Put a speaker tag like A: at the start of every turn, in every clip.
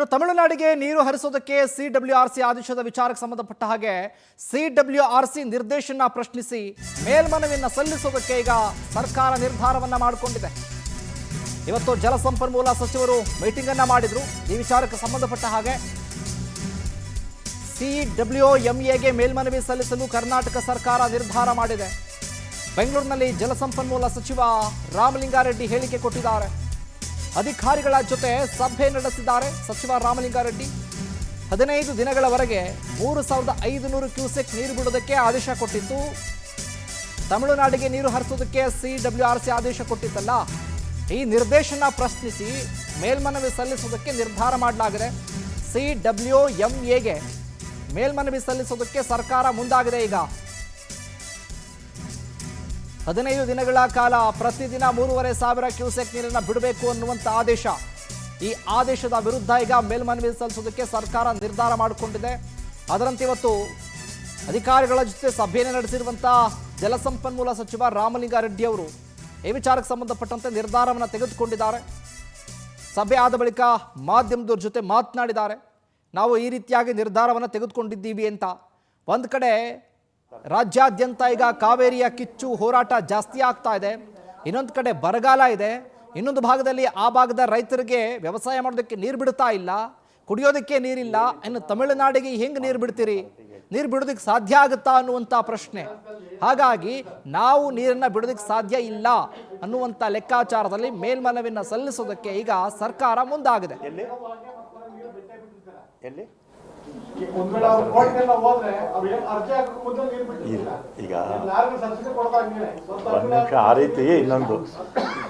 A: ಇನ್ನು ತಮಿಳುನಾಡಿಗೆ ನೀರು ಹರಿಸೋದಕ್ಕೆ ಸಿಡಬ್ಲ್ಯೂಆರ್ಸಿ ಆದೇಶದ ವಿಚಾರಕ್ಕೆ ಸಂಬಂಧಪಟ್ಟ ಹಾಗೆ ಸಿಡಬ್ಲ್ಯೂಆರ್ಸಿ ನಿರ್ದೇಶನ ಪ್ರಶ್ನಿಸಿ ಮೇಲ್ಮನವಿಯನ್ನು ಸಲ್ಲಿಸೋದಕ್ಕೆ ಈಗ ಸರ್ಕಾರ ನಿರ್ಧಾರವನ್ನ ಮಾಡಿಕೊಂಡಿದೆ. ಇವತ್ತು ಜಲಸಂಪನ್ಮೂಲ ಸಚಿವರು ಮೀಟಿಂಗ್ ಅನ್ನ ಮಾಡಿದ್ರು. ಈ ವಿಚಾರಕ್ಕೆ ಸಂಬಂಧಪಟ್ಟ ಹಾಗೆ ಸಿಡಬ್ಲ್ಯೂಎಂಎಗೆ ಮೇಲ್ಮನವಿ ಸಲ್ಲಿಸಲು ಕರ್ನಾಟಕ ಸರ್ಕಾರ ನಿರ್ಧಾರ ಮಾಡಿದೆ. ಬೆಂಗಳೂರಿನಲ್ಲಿ ಜಲಸಂಪನ್ಮೂಲ ಸಚಿವ ರಾಮಲಿಂಗಾರೆಡ್ಡಿ ಹೇಳಿಕೆ ಕೊಟ್ಟಿದ್ದಾರೆ. ಅಧಿಕಾರಿಗಳ ಜೊತೆ ಸಭೆ ನಡೆಸಿದ್ದಾರೆ ಸಚಿವ ರಾಮಲಿಂಗಾರೆಡ್ಡಿ. 15 ದಿನಗಳವರೆಗೆ 3500 ಕ್ಯೂಸೆಕ್ ನೀರು ಬಿಡೋದಕ್ಕೆ ಆದೇಶ ಕೊಟ್ಟಿತ್ತು. ತಮಿಳುನಾಡಿಗೆ ನೀರು ಹರಿಸೋದಕ್ಕೆ ಸಿಡಬ್ಲ್ಯೂಆರ್ಸಿ ಆದೇಶ ಕೊಟ್ಟಿತ್ತಲ್ಲ, ಈ ನಿರ್ದೇಶನ ಪ್ರಶ್ನಿಸಿ ಮೇಲ್ಮನವಿ ಸಲ್ಲಿಸೋದಕ್ಕೆ ನಿರ್ಧಾರ ಮಾಡಲಾಗಿದೆ. ಸಿಡಬ್ಲ್ಯೂಎಂಎಗೆ ಮೇಲ್ಮನವಿ ಸಲ್ಲಿಸೋದಕ್ಕೆ ಸರ್ಕಾರ ಮುಂದಾಗಿದೆ. ಈಗ 15 ದಿನಗಳ ಕಾಲ ಪ್ರತಿದಿನ 3500 ಕ್ಯೂಸೆಕ್ ನೀರನ್ನು ಬಿಡಬೇಕು ಅನ್ನುವಂಥ ಆದೇಶ. ಈ ಆದೇಶದ ವಿರುದ್ಧ ಈಗ ಮೇಲ್ಮನವಿ ಸಲ್ಲಿಸೋದಕ್ಕೆ ಸರ್ಕಾರ ನಿರ್ಧಾರ ಮಾಡಿಕೊಂಡಿದೆ. ಅದರಂತೆ ಇವತ್ತು ಅಧಿಕಾರಿಗಳ ಜೊತೆ ಸಭೆಯನ್ನು ನಡೆಸಿರುವಂಥ ಜಲಸಂಪನ್ಮೂಲ ಸಚಿವ ರಾಮಲಿಂಗಾರೆಡ್ಡಿ ಅವರು ಈ ವಿಚಾರಕ್ಕೆ ಸಂಬಂಧಪಟ್ಟಂತೆ ನಿರ್ಧಾರವನ್ನು ತೆಗೆದುಕೊಂಡಿದ್ದಾರೆ. ಸಭೆ ಆದ ಬಳಿಕ ಮಾಧ್ಯಮದವ್ರ ಜೊತೆ ಮಾತನಾಡಿದ್ದಾರೆ. ನಾವು ಈ ರೀತಿಯಾಗಿ ನಿರ್ಧಾರವನ್ನು ತೆಗೆದುಕೊಂಡಿದ್ದೀವಿ ಅಂತ. ಒಂದು ಕಡೆ ರಾಜ್ಯಾದ್ಯಂತ ಈಗ ಕಾವೇರಿಯ ಕಿಚ್ಚು ಹೋರಾಟ ಜಾಸ್ತಿ ಆಗ್ತಾ ಇದೆ, ಇನ್ನೊಂದು ಕಡೆ ಬರಗಾಲ ಇದೆ, ಇನ್ನೊಂದು ಭಾಗದಲ್ಲಿ ಆ ಭಾಗದ ರೈತರಿಗೆ ವ್ಯವಸಾಯ ಮಾಡೋದಕ್ಕೆ ನೀರು ಬಿಡ್ತಾ ಇಲ್ಲ, ಕುಡಿಯೋದಕ್ಕೆ ನೀರಿಲ್ಲ. ಇನ್ನು ತಮಿಳುನಾಡಿಗೆ ಹೆಂಗೆ ನೀರು ಬಿಡ್ತೀರಿ, ನೀರು ಬಿಡೋದಕ್ಕೆ ಸಾಧ್ಯ ಆಗುತ್ತಾ ಅನ್ನುವಂಥ ಪ್ರಶ್ನೆ. ಹಾಗಾಗಿ ನಾವು ನೀರನ್ನು ಬಿಡೋದಕ್ಕೆ ಸಾಧ್ಯ ಇಲ್ಲ ಅನ್ನುವಂಥ ಲೆಕ್ಕಾಚಾರದಲ್ಲಿ ಮೇಲ್ಮನವಿಯನ್ನು ಸಲ್ಲಿಸೋದಕ್ಕೆ ಈಗ ಸರ್ಕಾರ ಮುಂದಾಗಿದೆ.
B: ಈಗ ಒಂದು ನಿಮಿಷ ಆ ರೀತಿ ಇನ್ನೊಂದು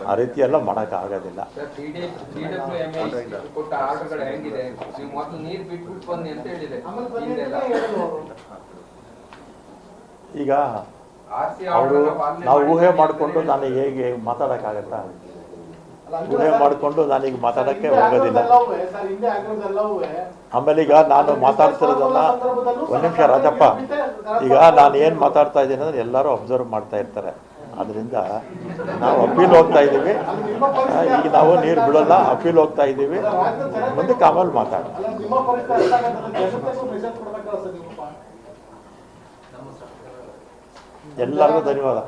B: ಆ ರೀತಿ ಎಲ್ಲ ಮಾಡಕ್ ಆಗೋದಿಲ್ಲ. ಈಗ ಅವರು ನಾವು ಊಹೆ ಮಾಡಿಕೊಂಡು ನನಗೆ ಹೇಗೆ ಮಾತಾಡೋಕ್ಕಾಗತ್ತಾ? ಊಹೆ ಮಾಡಿಕೊಂಡು ನಾನೀಗ ಮಾತಾಡೋಕ್ಕೆ ಹೋಗೋದಿಲ್ಲ. ಆಮೇಲೆ ಈಗ ನಾನು ಮಾತಾಡ್ತಿರೋದನ್ನ ಒಂದು ನಿಮಿಷ ರಾಜಪ್ಪ, ಈಗ ನಾನು ಏನು ಮಾತಾಡ್ತಾ ಇದ್ದೀನಿ ಅಂದರೆ ಎಲ್ಲರೂ ಅಬ್ಸರ್ವ್ ಮಾಡ್ತಾ ಇರ್ತಾರೆ. ಅದರಿಂದ ನಾವು ಅಪೀಲ್ ಹೋಗ್ತಾ ಇದ್ದೀವಿ. ಈಗ ನಾವು ನೀರು ಬಿಡೋಲ್ಲ, ಅಪೀಲ್ ಹೋಗ್ತಾ ಇದ್ದೀವಿ. ಮುಂದಕ್ಕೆ ಆಮೇಲೆ ಮಾತಾಡ. ಎಲ್ಲರಿಗೂ ಧನ್ಯವಾದ.